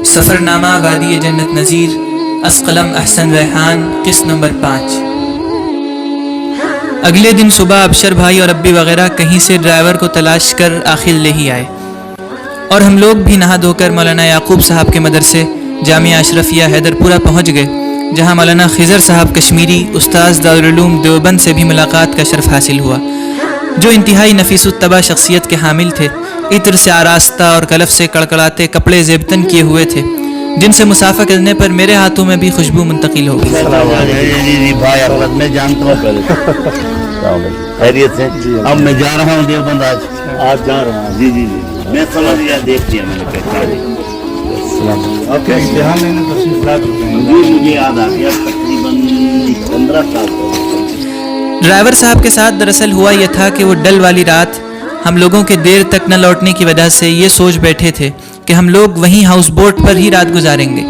سفرنامہ وادی جنت نظیر، اسقلم احسن ریحان، قسط نمبر 5۔ اگلے دن صبح ابشر بھائی اور ابی وغیرہ کہیں سے ڈرائیور کو تلاش کر آخر لے ہی آئے، اور ہم لوگ بھی نہا دھو کر مولانا یعقوب صاحب کے مدرسے جامعہ اشرفیہ حیدر پورہ پہنچ گئے، جہاں مولانا خضر صاحب کشمیری استاذ دارالعلوم دیوبند سے بھی ملاقات کا شرف حاصل ہوا، جو انتہائی نفیس الطبع شخصیت کے حامل تھے، عطر سے آراستہ اور کلف سے کڑکڑاتے کپڑے زیبتن کیے ہوئے تھے، جن سے مسافہ کرنے پر میرے ہاتھوں میں بھی خوشبو منتقل ہو گئی۔ میں جانتا ہوں خیریت سے، اب میں جا رہا ہوں دیوبند، آج جا رہا ہوں، جی میں سمجھ گیا، دیکھ لیا میں نے پہچانا، مجھے یاد آ گیا، تقریباً 15 سال۔ ڈرائیور صاحب کے ساتھ دراصل ہوا یہ تھا کہ وہ ڈل والی رات ہم لوگوں کے دیر تک نہ لوٹنے کی وجہ سے یہ سوچ بیٹھے تھے کہ ہم لوگ وہیں ہاؤس بوٹ پر ہی رات گزاریں گے۔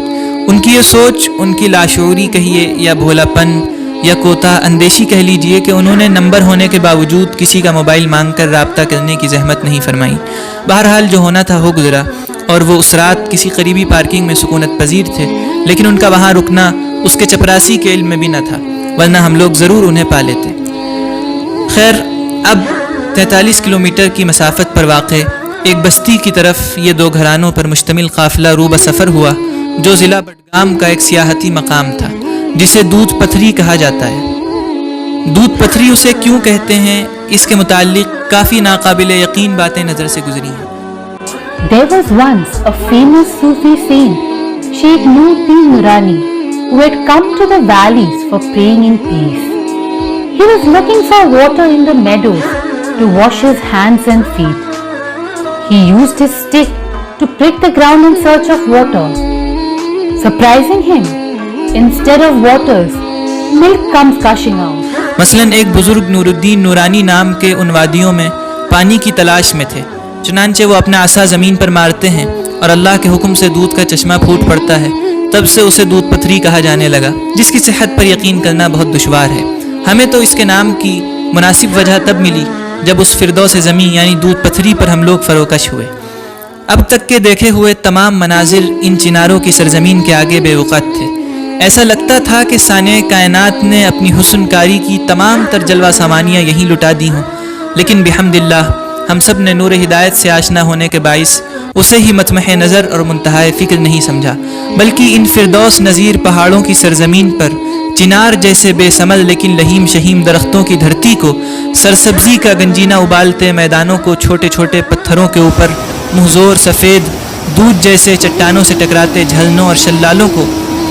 ان کی یہ سوچ ان کی لاشعوری کہیے یا بھولا پن یا کوتا اندیشی کہہ لیجئے کہ انہوں نے نمبر ہونے کے باوجود کسی کا موبائل مانگ کر رابطہ کرنے کی زحمت نہیں فرمائی۔ بہرحال جو ہونا تھا ہو گزرا، اور وہ اس رات کسی قریبی پارکنگ میں سکونت پذیر تھے، لیکن ان کا وہاں رکنا اس کے چپراسی کے علم میں بھی نہ تھا، ورنہ ہم لوگ ضرور انہیں پا لیتے۔ خیر، اب 43 کلومیٹر کی مسافت پر واقع ایک بستی کی طرف یہ دو گھرانوں پر مشتمل قافلہ روبہ سفر ہوا، جو ضلع بڈگام کا ایک سیاحتی مقام تھا، جسے دودھ پتھری کہا جاتا ہے۔ دودھ پتھری اسے کیوں کہتے ہیں، اس کے متعلق کافی ناقابل یقین باتیں نظر سے گزری ہیں۔ There was once a famous Sufi saint, Sheikh Nuruddin Nurani, who had come to the valleys for praying in peace. He was looking for water in the meadows to wash his hands and feet. He used his stick to prick the ground in search of water. Surprising him, instead of waters, milk comes gushing out. مثلاً ایک بزرگ نورالدین نورانی نام کے ان وادیوں میں پانی کی تلاش میں تھے، چنانچہ وہ اپنا عصا زمین پر مارتے ہیں اور اللہ کے حکم سے دودھ کا چشمہ پھوٹ پڑتا ہے، تب سے اسے دودھ پتھری کہا جانے لگا، جس کی صحت پر یقین کرنا بہت دشوار ہے۔ ہمیں تو اس کے نام کی مناسب وجہ تب ملی جب اس فردوس زمین یعنی دودھ پتھری پر ہم لوگ فروکش ہوئے۔ اب تک کے دیکھے ہوئے تمام مناظر ان چناروں کی سرزمین کے آگے بے وقت تھے۔ ایسا لگتا تھا کہ صانع کائنات نے اپنی حسن کاری کی تمام تر جلوہ سامانیاں یہیں لٹا دی ہوں، لیکن بحمد اللہ ہم سب نے نور ہدایت سے آشنا ہونے کے باعث اسے ہی مطمح نظر اور منتہائے فکر نہیں سمجھا، بلکہ ان فردوس نظیر پہاڑوں کی سرزمین پر چنار جیسے بے ثمر لیکن لہیم شہیم درختوں کی دھرتی کو، سرسبزی کا گنجینہ ابالتے میدانوں کو، چھوٹے چھوٹے پتھروں کے اوپر مہزور سفید دودھ جیسے چٹانوں سے ٹکراتے جھرنوں اور شلالوں کو،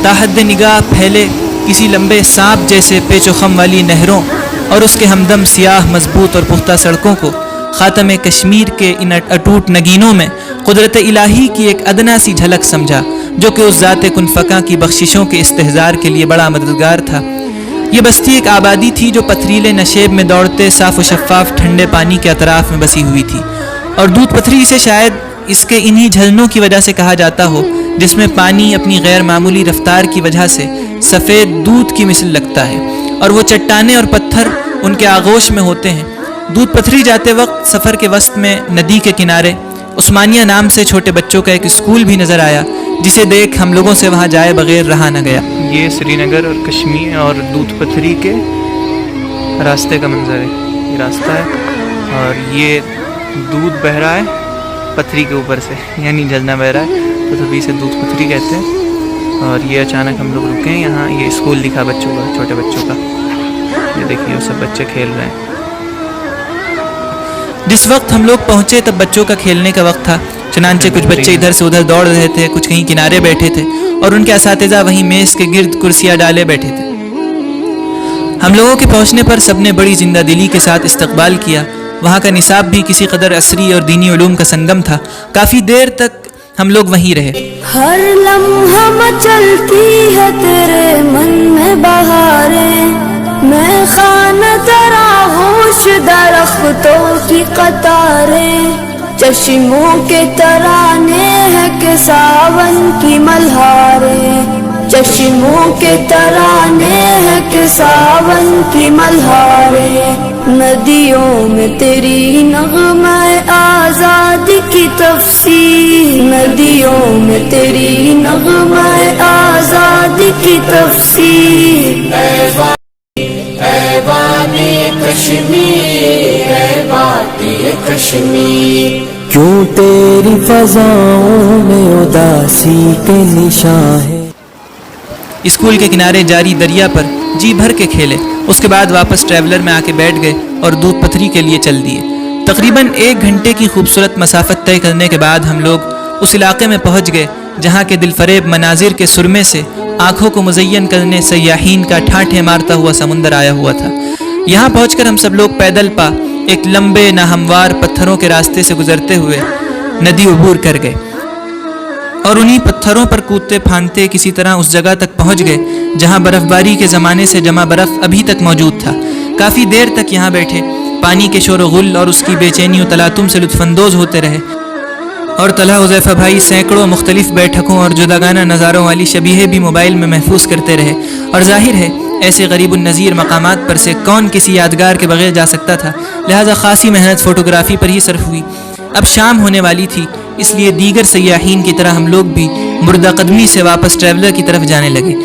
تاحد نگاہ پھیلے کسی لمبے سانپ جیسے پیچ و خم والی نہروں اور اس کے ہمدم سیاہ مضبوط اور پختہ سڑکوں کو، خاتم کشمیر کے ان اٹوٹ نگینوں میں قدرت الہی کی ایک ادنا سی جھلک سمجھا، جو کہ اس ذات کن فکاں کی بخششوں کے استحضار کے لیے بڑا مددگار تھا۔ یہ بستی ایک آبادی تھی جو پتھریلے نشیب میں دوڑتے صاف و شفاف ٹھنڈے پانی کے اطراف میں بسی ہوئی تھی، اور دودھ پتھری سے شاید اس کے انہی جھرنوں کی وجہ سے کہا جاتا ہو، جس میں پانی اپنی غیر معمولی رفتار کی وجہ سے سفید دودھ کی مثل لگتا ہے، اور وہ چٹانیں اور پتھر ان کے آغوش میں ہوتے ہیں۔ دودھ پتھری جاتے وقت سفر کے وسط میں ندی کے کنارے عثمانیہ نام سے چھوٹے بچوں کا ایک اسکول بھی نظر آیا، جسے دیکھ ہم لوگوں سے وہاں جائے بغیر رہا نہ گیا۔ یہ سری نگر اور کشمیر اور دودھ پتھری کے راستے کا منظر ہے، یہ راستہ ہے اور یہ دودھ بہہ رہا ہے پتھری کے اوپر سے، یعنی جھرنا بہہ رہا ہے، تو تبھی اسے دودھ پتھری کہتے ہیں۔ اور یہ اچانک ہم لوگ رکے ہیں یہاں، یہ اسکول دکھا بچوں کا، چھوٹے بچوں کا، یہ دیکھیے سب بچے کھیل رہے ہیں۔ جس وقت ہم لوگ پہنچے تب بچوں کا کھیلنے کا وقت تھا، چنانچہ کچھ بچے ادھر سے ادھر دوڑ رہے تھے، کچھ کہیں کنارے بیٹھے تھے، اور ان کے اساتذہ وہیں میز کے گرد کرسیاں ڈالے بیٹھے تھے۔ ہم لوگوں کے پہنچنے پر سب نے بڑی زندہ دلی کے ساتھ استقبال کیا۔ وہاں کا نصاب بھی کسی قدر عصری اور دینی علوم کا سنگم تھا۔ کافی دیر تک ہم لوگ وہیں رہے۔ ہر لمحہ مچلتی ہے تیرے من میں بہاریں، میں خانہ ترا ہوش درختوں کی قطاریں، چشموں کے ترانے ہیں کہ ساون کی ملہاریں، چشموں کے ترانے ہیں کہ ساون کی ملہاریں، ندیوں میں تیری نغمہ آزادی کی تفسیر، ندیوں بستیوں میں تیری نغمہ آزادی کی تفسیر. ایوان کشمیر، اے وادی کشمیر، کیوں تیری فضاؤں میں اداسی کے نشاں ہے. اسکول کے کنارے جاری دریا پر جی بھر کے کھیلے. اس کے بعد واپس ٹریولر میں آ کے بیٹھ گئے اور دودھ پتھری کے لیے چل دیے. تقریباً 1 گھنٹے کی خوبصورت مسافت طے کرنے کے بعد ہم لوگ اس علاقے میں پہنچ گئے جہاں کے دل فریب مناظر کے سرمے سے آنکھوں کو مزین کرنے سیاحین کا ٹھاٹھے مارتا ہوا سمندر آیا ہوا تھا. یہاں پہنچ کر ہم سب لوگ پیدل پا ایک لمبے ناہموار پتھروں کے راستے سے گزرتے ہوئے ندی عبور کر گئے اور انہی پتھروں پر کودتے پھاندتے کسی طرح اس جگہ تک پہنچ گئے جہاں برف باری کے زمانے سے جمع برف ابھی تک موجود تھا. کافی دیر تک یہاں بیٹھے پانی کے شور و غل اور اس کی بے چینی و تلاطم سے لطف اندوز ہوتے رہے اور طلحہ حذیفہ بھائی سینکڑوں مختلف بیٹھکوں اور جداگانہ نظاروں والی شبیہیں بھی موبائل میں محفوظ کرتے رہے. اور ظاہر ہے ایسے غریب النظیر مقامات پر سے کون کسی یادگار کے بغیر جا سکتا تھا، لہٰذا خاصی محنت فوٹوگرافی پر ہی صرف ہوئی. اب شام ہونے والی تھی، اس لیے دیگر سیاحین کی طرح ہم لوگ بھی مردہ قدمی سے واپس ٹریولر کی طرف جانے لگے.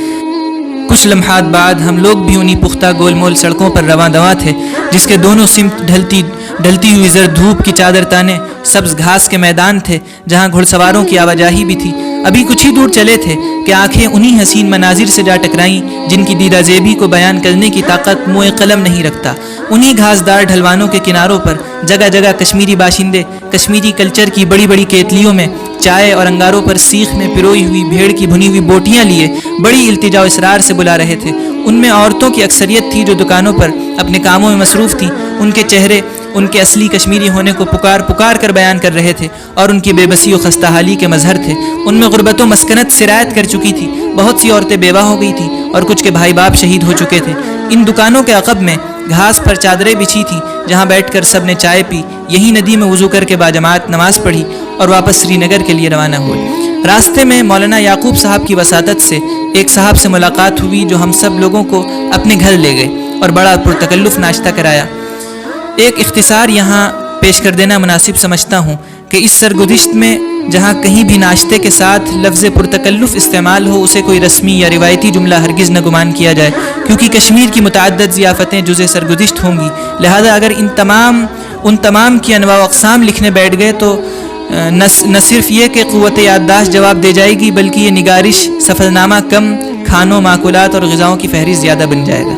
کچھ لمحات بعد ہم لوگ بھی انہی پختہ گول مول سڑکوں پر رواں دواں تھے جس کے دونوں سمت ڈھلتی ہوئی زرد دھوپ کی چادر تانے سبز گھاس کے میدان تھے جہاں گھڑ سواروں کی آواجاہی بھی تھی. ابھی کچھ ہی دور چلے تھے کہ آنکھیں انہی حسین مناظر سے جا ٹکرائیں جن کی دیدہ زیبی کو بیان کرنے کی طاقت موئے قلم نہیں رکھتا. انہی گھاسدار ڈھلوانوں کے کناروں پر جگہ جگہ کشمیری باشندے کشمیری کلچر کی بڑی بڑی کیتلیوں میں چائے اور انگاروں پر سیخ میں پروئی ہوئی بھیڑ کی بھنی ہوئی بوٹیاں لیے بڑی التجا و اصرار سے بلا رہے تھے. ان میں عورتوں کی اکثریت تھی جو دکانوں پر اپنے کاموں میں مصروف تھیں. ان کے چہرے ان کے اصلی کشمیری ہونے کو پکار کر بیان کر رہے تھے اور ان کی بے بسی و خستہ حالی کے مظہر تھے. ان میں غربت و مسکنت سرایت کر چکی تھی. بہت سی عورتیں بیوہ ہو گئی تھیں اور کچھ کے بھائی باپ شہید ہو چکے تھے. ان دکانوں کے عقب میں گھاس پر چادریں بچھی تھیں جہاں بیٹھ کر سب نے چائے پی. یہی ندی میں وضو کر کے باجماعت نماز پڑھی اور واپس سری نگر کے لیے روانہ ہوئے. راستے میں مولانا یعقوب صاحب کی وساطت سے ایک صاحب سے ملاقات ہوئی جو ہم سب لوگوں کو اپنے گھر لے گئے اور بڑا پرتکلف ناشتہ کرایا. ایک اختصار یہاں پیش کر دینا مناسب سمجھتا ہوں کہ اس سرگزشت میں جہاں کہیں بھی ناشتے کے ساتھ لفظ پرتکلف استعمال ہو اسے کوئی رسمی یا روایتی جملہ ہرگز نہ گمان کیا جائے، کیونکہ کشمیر کی متعدد ضیافتیں جزء سرگزشت ہوں گی. لہذا اگر ان تمام کی انواع و اقسام لکھنے بیٹھ گئے تو نہ صرف یہ کہ قوت یادداشت جواب دے جائے گی بلکہ یہ نگارش سفر نامہ کم، کھانوں ماکولات اور غذاؤں کی فہرست زیادہ بن جائے گا.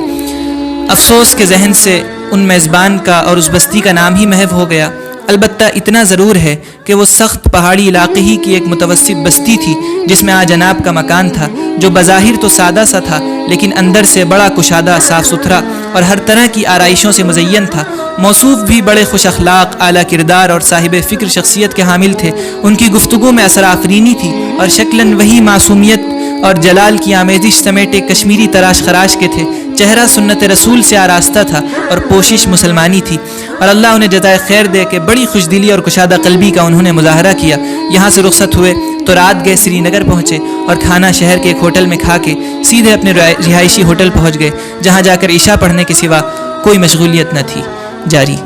افسوس کے ذہن سے ان میزبان کا اور اس بستی کا نام ہی محو ہو گیا. البتہ اتنا ضرور ہے کہ وہ سخت پہاڑی علاقے ہی کی ایک متوسط بستی تھی جس میں جناب کا مکان تھا جو بظاہر تو سادہ سا تھا لیکن اندر سے بڑا کشادہ، صاف ستھرا اور ہر طرح کی آرائشوں سے مزین تھا. موصوف بھی بڑے خوش اخلاق، اعلیٰ کردار اور صاحب فکر شخصیت کے حامل تھے. ان کی گفتگو میں اثر آفرینی تھی اور شکلاً وہی معصومیت اور جلال کی آمیزش سمیٹے کشمیری تراش خراش کے تھے. چہرہ سنت رسول سے آراستہ تھا اور پوشش مسلمانی تھی، اور اللہ انہیں جزائے خیر دے کہ بڑی خوش دلی اور کشادہ قلبی کا انہوں نے مظاہرہ کیا. یہاں سے رخصت ہوئے تو رات گئے سری نگر پہنچے اور کھانا شہر کے ایک ہوٹل میں کھا کے سیدھے اپنے رہائشی ہوٹل پہنچ گئے جہاں جا کر عشاء پڑھنے کے سوا کوئی مشغولیت نہ تھی. جاری.